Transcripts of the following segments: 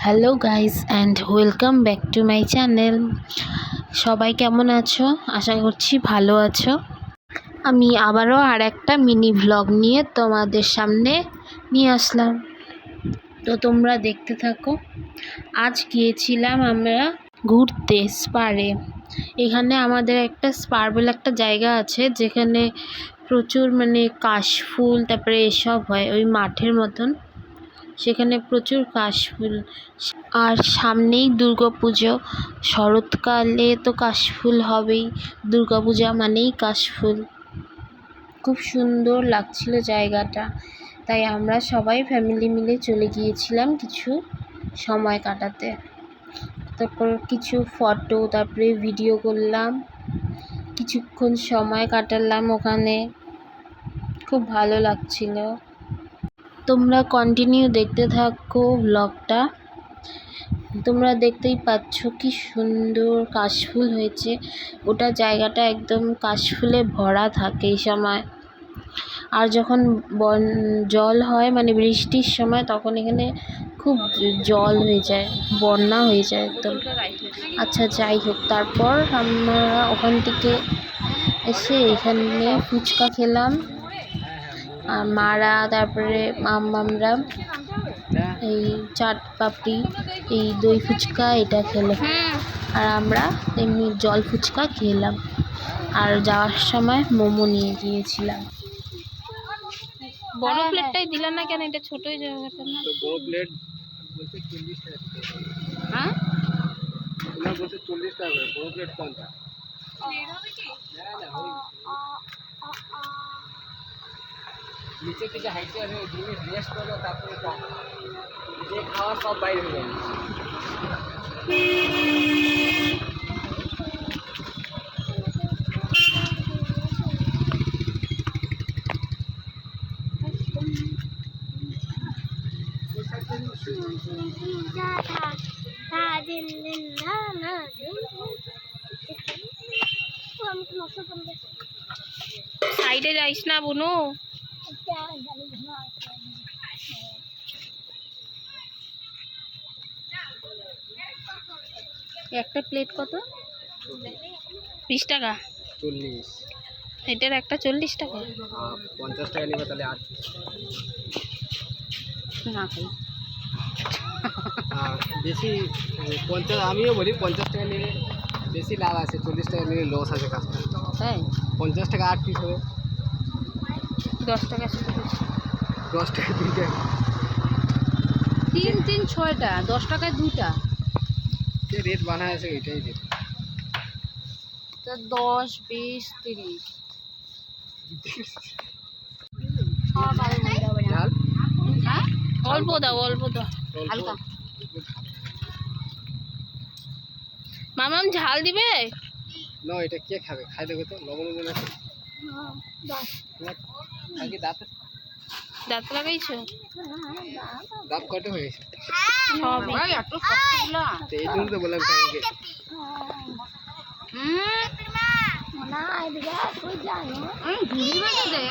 Hello guys and welcome back to my channel. সবাই কেমন আছো? আশা করছি ভালো আছো। আমি আবারও আর একটা মিনি ভ্লগ নিয়ে তোমাদের সামনে নিয়ে আসলাম, তো তোমরা দেখতে থাকো। আজ গিয়েছিলাম আমরা ঘুরতে স্পারে। এখানে আমাদের একটা স্পার বলে একটা জায়গা আছে, যেখানে প্রচুর কাশফুল তারপরে এসব হয় ওই মাঠের মতন। সেখানে প্রচুর কাশফুল, আর সামনেই দুর্গাপুজো। শরৎকালে তো কাশফুল হবেই, দুর্গাপূজা মানেই কাশফুল। খুব সুন্দর লাগছিল জায়গাটা, তাই আমরা সবাই ফ্যামিলি মিলে চলে গিয়েছিলাম কিছু সময় কাটাতে। তারপর কিছু ফটো তারপরে ভিডিও করলাম, কিছুক্ষণ সময় কাটালাম ওখানে, খুব ভালো লাগছিল। তোমরা কন্টিনিউ দেখতে থাকো ব্লগটা। তোমরা দেখতেই পাচ্ছ কি সুন্দর কাশফুল হয়েছে। ওটা জায়গাটা একদম কাশফুলে ভরা থাকে এই সময়। আর যখন জল হয় বৃষ্টির সময়, তখন এখানে খুব জল হয়ে যায়, বন্যা হয়ে যায় একদম। আচ্ছা যাই হোক, তারপর আমরা ওখান থেকে এসে এখানে ফুচকা খেলাম। আর মারা তারপরে আমরা এই চাট পাপড়ি, এই দই ফুচকা এটা খেলো, আর আমরা এমনি জল ফুচকা খেলাম। আর যাওয়ার সময় মোমো নিয়ে গিয়েছিলাম। বড় প্লেটটাই দিলেন না কেন? এটা ছোটই জায়গাটা না তো বড় প্লেট বলতে 40 টাকা। হ্যাঁ ওনার বলতে 40 টাকা করে, বড় প্লেট 50। নিচে থেকে হাইটে আসে 2 মিনিট রেস্ট করলো, তারপরে যে খাওয়া সব বাইরে হয়ে যাবে। সাইডে যাইস না বুনু। একটা প্লেট কত? 20 টাকা। 40। এটার একটা 40 টাকা। 50 টাকা নিবে, তাহলে 8 না খাই। বেশি 50, আমিও বলি 50 টাকা নিলে বেশি লাভ আছে, 40 টাকা নিলে লস আছে কাস্টমার। তাই 50 টাকা 8 পিস হবে, 10 টাকা 10 টাকা 2টা। 3 3 6টা, 10 টাকায় 2টা। যে রেট বানা আছে এটাই রেট। তো 10 20 30। ঝাল হ্যাঁ অল্প দাও, অল্প দাও, হালকা। মামাম ঝাল দিবে? না, এটা কে খাবে? খাই দেবে তো, লবণ লবণ আছে। আগে দাঁত লাগাইছো? দাঁত কটে হয়ে গেছে, সবাই এত শক্তগুলা। তো এই জন্য তো বললাম কালকে।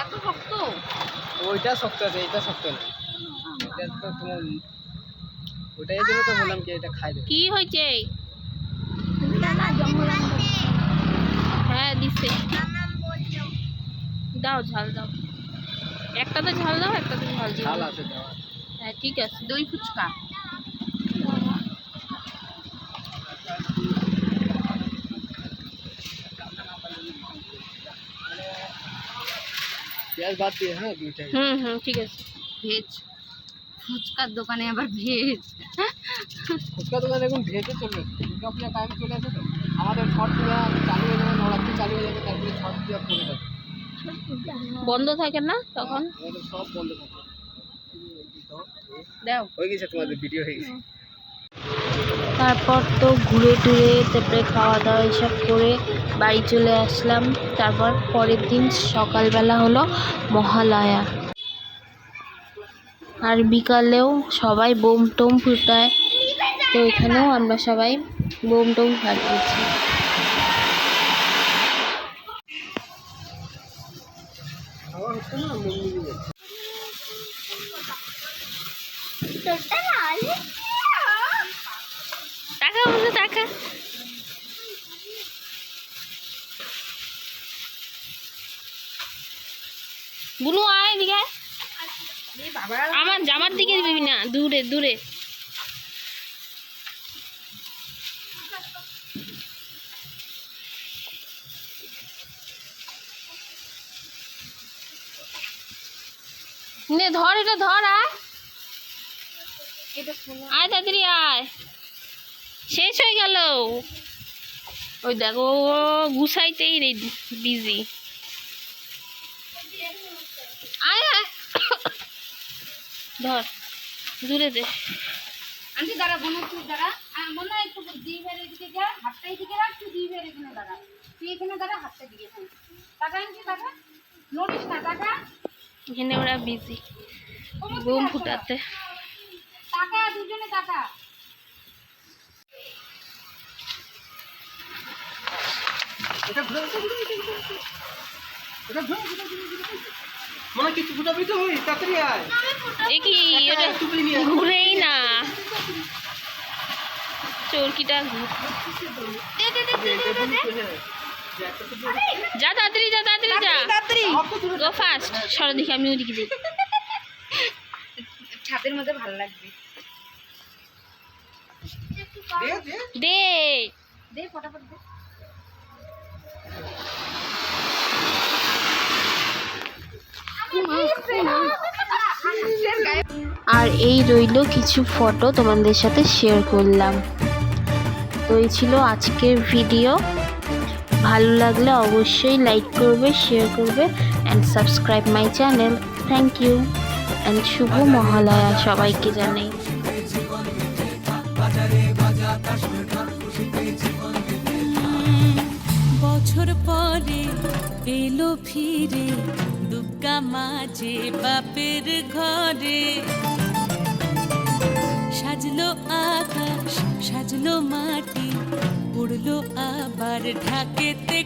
এত শক্ত। ওইটা শক্ত আছে, এটা শক্ত না। এটা তো তোমার ওইটা, এই জন্য তো বললাম কি এটা খাই দেবে। কি হয়েছে? হ্যাঁ দিছে, দাও ঝাল দাও। একটাতে ঝাল দাও, একটাতে ঝাল দিও। ঝাল আছে দেওয়া। হ্যাঁ ঠিক আছে। দই ফুচকা। পেঁয়াজ বাদ দিয়ে, হ্যাঁ দুইটাই। ঠিক আছে। ভেজ ফুচকার দোকানে আবার ভেজ। ফুচকা দোকানে এখন ভেজে চলবে, দুর্গাপূজা টাইম চলে আসে তো। আমাদের ছট পূজা চালু হয়ে যাবে, নবরাত্রি চালু হয়ে যাবে, তারপরে ছট পূজা পড়ে যাবে। বন্ধ থাকে না তখন? আমাদের সব বন্ধ থাকে। দাও। হয়ে গেছে, তোমাদের ভিডিও হয়ে গেছে। তারপর তো ঘুরে টুরে তারপরে খাওয়া দাওয়া এইসব করে বাড়ি চলে আসলাম। তারপর পরের দিন সকালবেলা হলো মহালয়া, আর বিকালেও সবাই বোম টোম ফুটায়। তো এখানেও আমরা সবাই বোম টোম ফাটিয়েছি। খাওয়া হচ্ছে না, মন্দিরে যাচ্ছে। দেখা। বুনু আয় এদিকে আয়। আমার জামার দিকে দিবি না, দূরে দূরে। নে ধর, এটা ধর, আয় আয় তাড়াতাড়ি আয়, শেষ হয়ে গেল। ওই দেখো গুছাইতেই বিজি। আয় আয়, ধর, দূরে দে। আন্টি দাঁড়া, বোন একটু দাঁড়া, বোন একটু দিদিভাইয়ের এদিকে যা, হাতটা এদিকে রাখ, তুই দিদিভাইয়ের এখানে দাঁড়া, তুই এখানে দাঁড়া, হাতটা দিকে টাকা আনছি, টাকা নড়িস না, টাকা এখানে ওরা বিজি বোম ফুটাতে। টাকা দুজনে টাকা। এটা ঘুরে মনে কিছু ফুটাবি তো ওই তাড়াতাড়ি আয়। এ কি এটা ঘুরেই না, চরকিটা যা তাড়াতাড়ি, যা তাড়াতাড়ি, যা গো ফাস্ট। সরো দেখি, আমি ওদিকে যাই। ছাদের মধ্যে ভালো লাগবে। দে দে ফটাফট দে। আর এই রইল কিছু ফটো তোমাদের সাথে শেয়ার করলাম। তো এই ছিল আজকের ভিডিও। ভালো লাগলে অবশ্যই লাইক করবে, শেয়ার করবে and subscribe my channel. Thank you and শুভ মহালয়া সবাইকে জানাই। বছর পরে এলো ফিরে দুর্গা মাঝে বাপের ঘরে, সাজলো আকাশ, সাজলো মাটি, উড়লো আবার ঢাকেতে